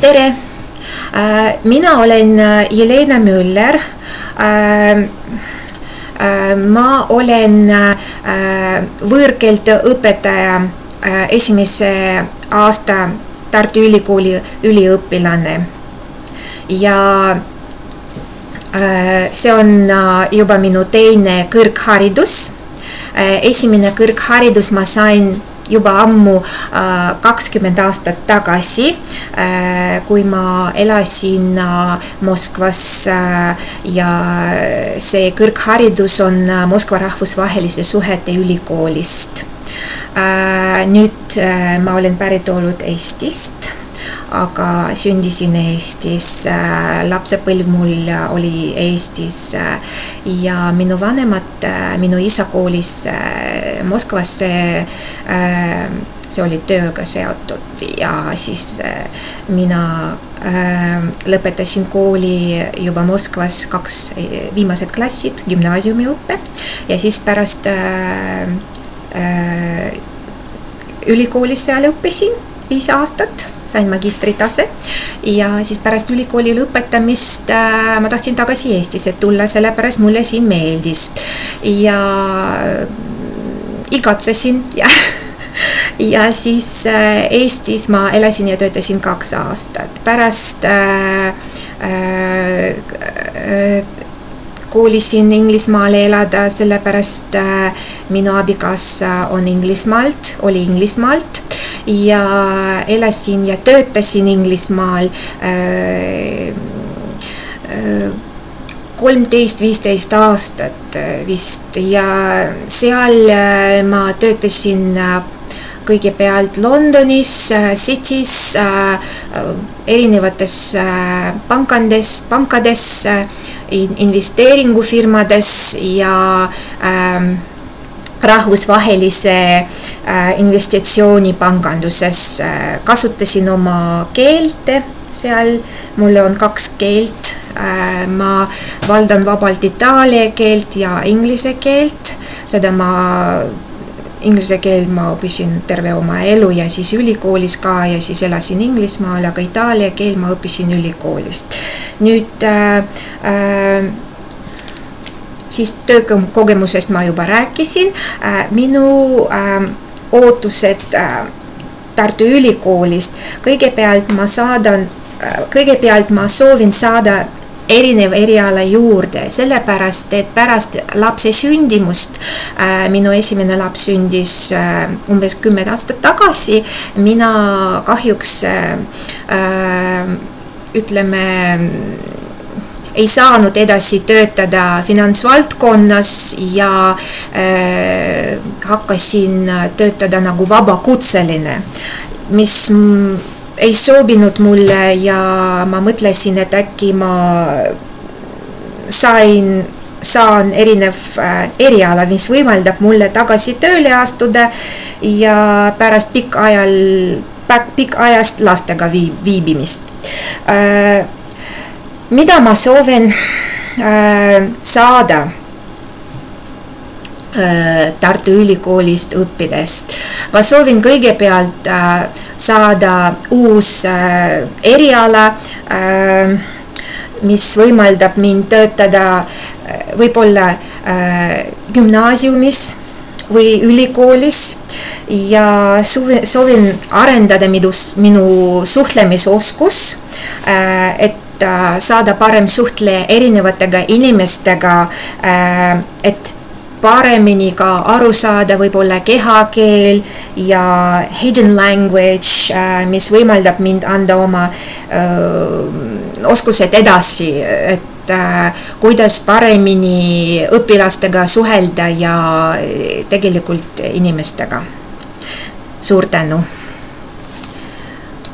Tere! Mina olen Jelena Müller. Ma olen võõrkeelte õpetaja esimese aasta Tartu Ülikooli üliõpilane. Ja see on juba minu teine kõrgharidus. Esimene kõrgharidus ma sain juba ammu 20 aastat tagasi, kui ma elasin Moskvas ja see kõrgharidus on Moskva rahvusvahelise suhete ülikoolist. Nüüd ma olen päritolnud Eestist, aga sündisin Eestis, lapsepõlv mul oli Eestis ja minu vanemad, minu isa koolis Moskvas, see oli tööga seotud ja siis mina lõpetasin kooli juba Moskvas 2 viimased klassid, gümnaasiumiõppe ja siis pärast ülikoolis seal õppisin 5 aastat, sain magistritase ja siis pärast ülikooli lõpetamist ma tahtsin tagasi Eestisse tulla, sellepärast mulle siin meeldis ja igatsesin ja siis Eestis ma elasin ja töötasin 2 aastat. Pärast koolisin Inglismaale elada, sellepärast minu abikaasa on Inglismaalt, oli Inglismaalt ja elasin ja töötasin Inglismaal 13-15 aastat vist ja seal ma töötasin kõigepealt Londonis, City's, erinevates pankades, investeeringufirmades ja rahvusvahelise investitsioonipanganduses. Kasutasin oma keelt seal, mul on 2 keelt. Ma valdan vabalt itaalia keelt ja inglise keelt. Seda inglise keel ma õppisin terve oma elu ja siis ülikoolis ka ja siis elasin Inglismaal, aga itaalia keel ma õppisin ülikoolis. Nüüd siis töökogemusest ma juba rääkisin. Minu ootused Tartu Ülikoolist. Kõigepealt ma soovin saada erinev eriala juurde, sellepärast, et pärast lapse sündimust, minu esimene laps sündis umbes 10 aastat tagasi, mina kahjuks ei saanud edasi töötada finantsvaldkonnas ja hakkasin töötada nagu vabakutseline, mis ei sobinud mulle ja ma mõtlesin, et äkki ma saan erinev eriala, mis võimaldab mulle tagasi tööle astuda ja pärast pikk ajast lastega viibimist. Mida ma soovin saada Tartu Ülikoolist õppidest? Ma soovin kõigepealt saada uus eriala, mis võimaldab mind töötada võib-olla gümnaasiumis või ülikoolis ja soovin arendada minu suhtlemisoskus, et saada parem suhtleja erinevatega inimestega, et paremini ka aru saada võib-olla kehakeel ja hidden language, mis võimaldab mind anda oma oskused edasi, et kuidas paremini õpilastega suhelda ja tegelikult inimestega. Suur tänu!